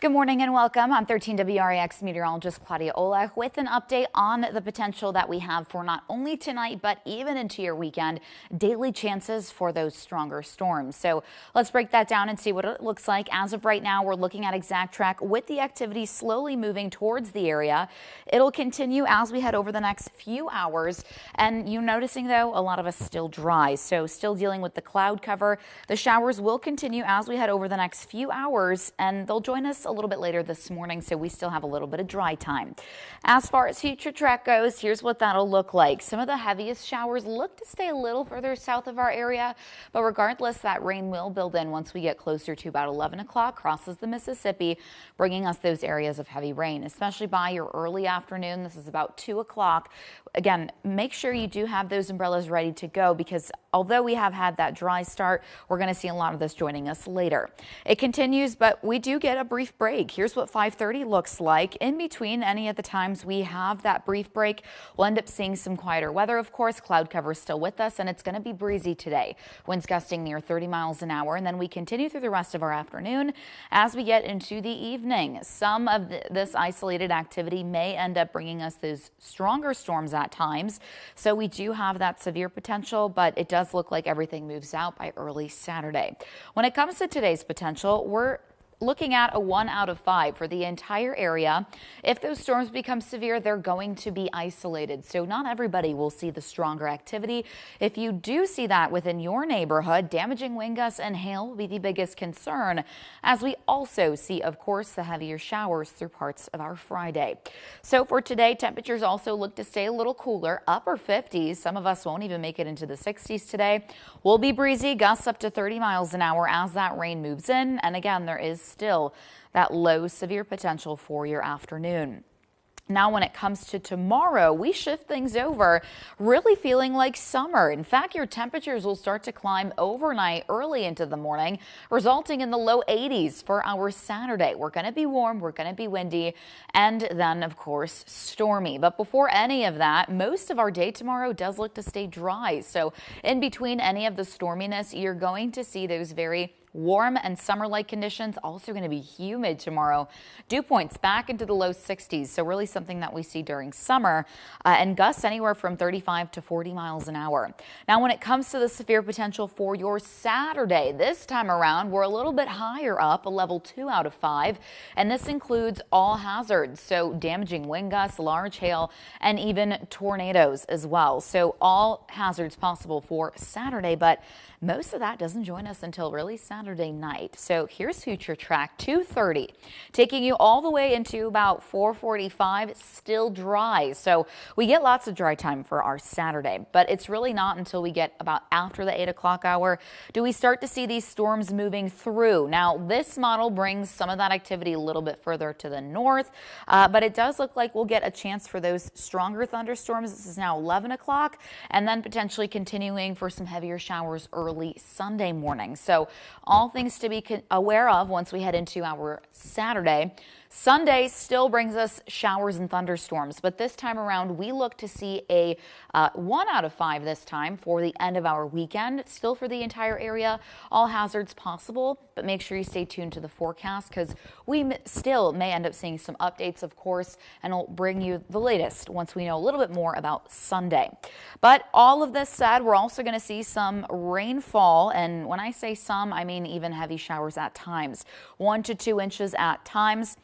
Good morning and welcome. I'm 13 WREX meteorologist Claudia Olech with an update on the potential that we have for not only tonight, but even into your weekend, daily chances for those stronger storms. So let's break that down and see what it looks like. As of right now, we're looking at exact track with the activity slowly moving towards the area. It'll continue as we head over the next few hours. And you noticing, though, a lot of us still dry. So still dealing with the cloud cover. The showers will continue as we head over the next few hours, and they'll join us a little bit later this morning, so we still have a little bit of dry time. As far as future track goes, here's what that'll look like. Some of the heaviest showers look to stay a little further south of our area, but regardless, that rain will build in once we get closer to about 11 o'clock, crosses the Mississippi, bringing us those areas of heavy rain, especially by your early afternoon. This is about 2 o'clock. Again, make sure you do have those umbrellas ready to go, because although we have had that dry start, we're going to see a lot of this joining us later. It continues, but we do get a brief break. Here's what 5:30 looks like. In between any of the times we have that brief break, we'll end up seeing some quieter weather. Of course, cloud cover is still with us, and it's going to be breezy today. Winds gusting near 30 miles an hour, and then we continue through the rest of our afternoon as we get into the evening. Some of this isolated activity may end up bringing us those stronger storms at times, so we do have that severe potential, but it does look like everything moves out by early Saturday. When it comes to today's potential, we're looking at a 1 out of 5 for the entire area. If those storms become severe, they're going to be isolated. So not everybody will see the stronger activity. If you do see that within your neighborhood, damaging wind gusts and hail will be the biggest concern, as we also see, of course, the heavier showers through parts of our Friday. So for today, temperatures also look to stay a little cooler, upper 50s. Some of us won't even make it into the 60s today. Will be breezy, gusts up to 30 miles an hour as that rain moves in. And again, there is still that low severe potential for your afternoon. Now, when it comes to tomorrow, we shift things over, really feeling like summer. In fact, your temperatures will start to climb overnight early into the morning, resulting in the low 80s for our Saturday. We're going to be warm, we're going to be windy, and then, of course, stormy. But before any of that, most of our day tomorrow does look to stay dry. So in between any of the storminess, you're going to see those very warm and summer-like conditions. Also going to be humid tomorrow. Dew points back into the low 60s, so really something that we see during summer, and gusts anywhere from 35 to 40 miles an hour. Now, when it comes to the severe potential for your Saturday, this time around, we're a little bit higher up, a level 2 out of 5, and this includes all hazards, so damaging wind gusts, large hail, and even tornadoes as well. So all hazards possible for Saturday, but most of that doesn't join us until really Saturday night. So here's future track 2:30, taking you all the way into about 4:45, still dry. So we get lots of dry time for our Saturday, but it's really not until we get about after the 8 o'clock hour do we start to see these storms moving through. Now, this model brings some of that activity a little bit further to the north, but it does look like we'll get a chance for those stronger thunderstorms. This is now 11 o'clock, and then potentially continuing for some heavier showers early Sunday morning. So all things to be aware of once we head into our Saturday. Sunday still brings us showers and thunderstorms, but this time around we look to see a 1 out of 5 this time for the end of our weekend. Still for the entire area, all hazards possible, but make sure you stay tuned to the forecast, because we still may end up seeing some updates, of course, and we'll bring you the latest once we know a little bit more about Sunday. But all of this said, we're also going to see some rainfall, and when I say some, I mean even heavy showers at times, 1 to 2 inches at times.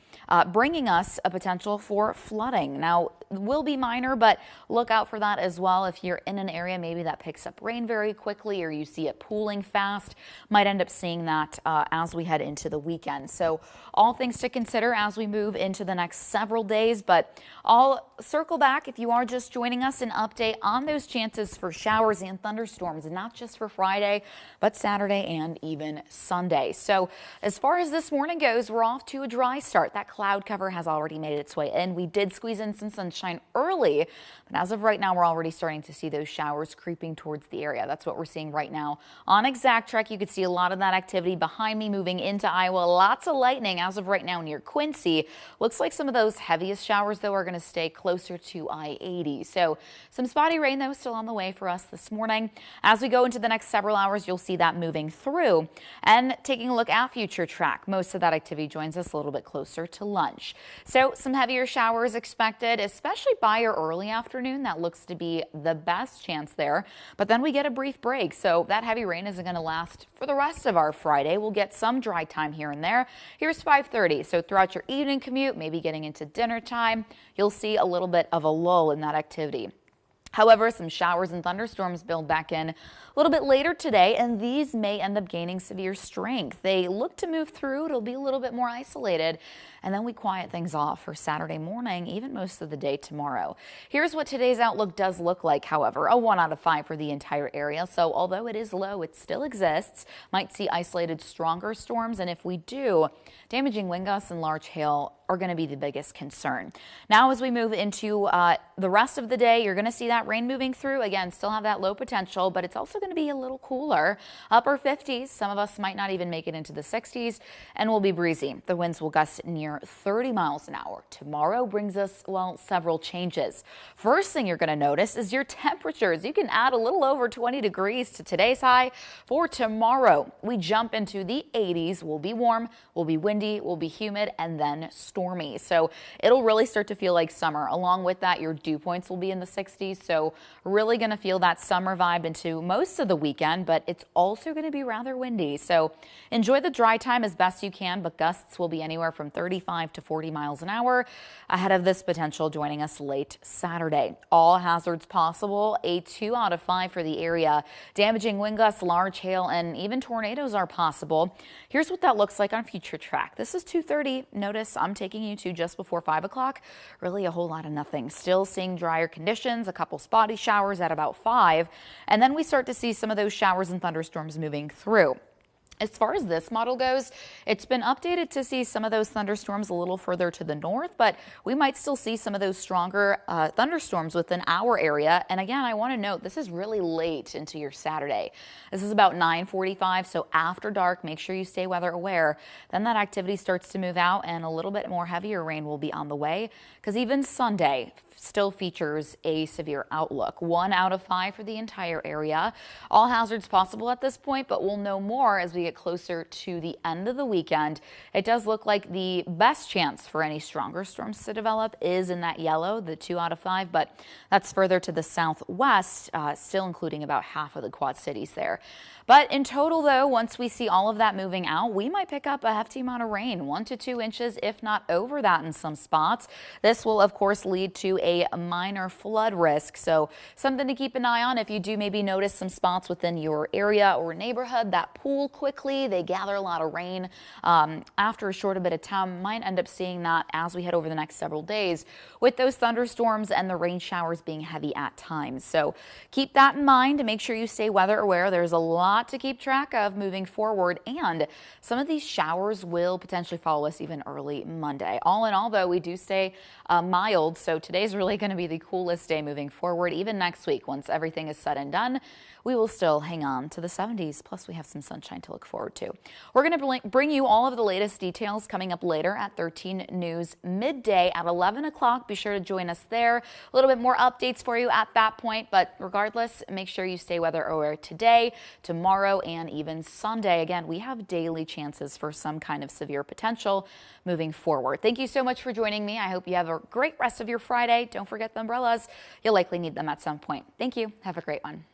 Bringing us a potential for flooding. Now, will be minor, but look out for that as well. If you're in an area maybe that picks up rain very quickly, or you see it pooling fast, might end up seeing that as we head into the weekend. So all things to consider as we move into the next several days, but I'll circle back if you are just joining us, an update on those chances for showers and thunderstorms, and not just for Friday, but Saturday and even Sunday. So as far as this morning goes, we're off to a dry start. That that cloud cover has already made its way in. We did squeeze in some sunshine early, but as of right now, we're already starting to see those showers creeping towards the area. That's what we're seeing right now on ExactTrack. You can see a lot of that activity behind me moving into Iowa. Lots of lightning as of right now near Quincy. Looks like some of those heaviest showers, though, are going to stay closer to I-80. So some spotty rain, though, still on the way for us this morning. As we go into the next several hours, you'll see that moving through. And taking a look at future track, most of that activity joins us a little bit closer to lunch. So some heavier showers expected, especially by your early afternoon. That looks to be the best chance there. But then we get a brief break. So that heavy rain isn't going to last for the rest of our Friday. We'll get some dry time here and there. Here's 5:30. So throughout your evening commute, maybe getting into dinner time, you'll see a little bit of a lull in that activity. However, some showers and thunderstorms build back in a little bit later today, and these may end up gaining severe strength. They look to move through. It'll be a little bit more isolated, and then we quiet things off for Saturday morning, even most of the day tomorrow. Here's what today's outlook does look like, however, a 1 out of 5 for the entire area. So although it is low, it still exists. Might see isolated stronger storms, and if we do, damaging wind gusts and large hail are going to be the biggest concern. Now, as we move into the rest of the day, you're going to see that rain moving through. Again, still have that low potential, but it's also going to be a little cooler. Upper 50s. Some of us might not even make it into the 60s, and will be breezy. The winds will gust near 30 miles an hour. Tomorrow brings us, well, several changes. First thing you're going to notice is your temperatures. You can add a little over 20 degrees to today's high. For tomorrow, we jump into the 80s. We'll be warm, we'll be windy, we'll be humid, and then stormy. So it'll really start to feel like summer. Along with that, your dew points will be in the 60s. So really going to feel that summer vibe into most of the weekend, but it's also going to be rather windy. So enjoy the dry time as best you can, but gusts will be anywhere from 35 to 40 miles an hour ahead of this potential joining us late Saturday. All hazards possible, a 2 out of 5 for the area. Damaging wind gusts, large hail, and even tornadoes are possible. Here's what that looks like on future track. This is 2:30. Notice I'm taking you to just before 5 o'clock. Really a whole lot of nothing. Still seeing drier conditions, a couple spotty showers at about 5, and then we start to see some of those showers and thunderstorms moving through. As far as this model goes, it's been updated to see some of those thunderstorms a little further to the north, but we might still see some of those stronger thunderstorms within our area. And again, I want to note this is really late into your Saturday. This is about 9:45, so after dark, make sure you stay weather aware. Then that activity starts to move out and a little bit more heavier rain will be on the way, because even Sunday still features a severe outlook. 1 out of 5 for the entire area. All hazards possible at this point, but we'll know more as we get closer to the end of the weekend. It does look like the best chance for any stronger storms to develop is in that yellow, the 2 out of 5, but that's further to the southwest, still including about half of the Quad Cities there. But in total, though, once we see all of that moving out, we might pick up a hefty amount of rain, 1 to 2 inches, if not over that in some spots. This will, of course, lead to a minor flood risk. So something to keep an eye on if you do maybe notice some spots within your area or neighborhood that pool quickly. They gather a lot of rain after a short bit of time. Might end up seeing that as we head over the next several days with those thunderstorms and the rain showers being heavy at times. So keep that in mind and make sure you stay weather aware. There's a lot to keep track of moving forward, and some of these showers will potentially follow us even early Monday. All in all, though, we do stay mild, so today's really going to be the coolest day moving forward. Even next week, once everything is said and done, we will still hang on to the 70s. Plus, we have some sunshine to look forward to. We're going to bring you all of the latest details coming up later at 13 News midday at 11 o'clock. Be sure to join us there. A little bit more updates for you at that point. But regardless, make sure you stay weather aware today, tomorrow, and even Sunday. Again, we have daily chances for some kind of severe potential moving forward. Thank you so much for joining me. I hope you have a great rest of your Friday. Don't forget the umbrellas. You'll likely need them at some point. Thank you. Have a great one.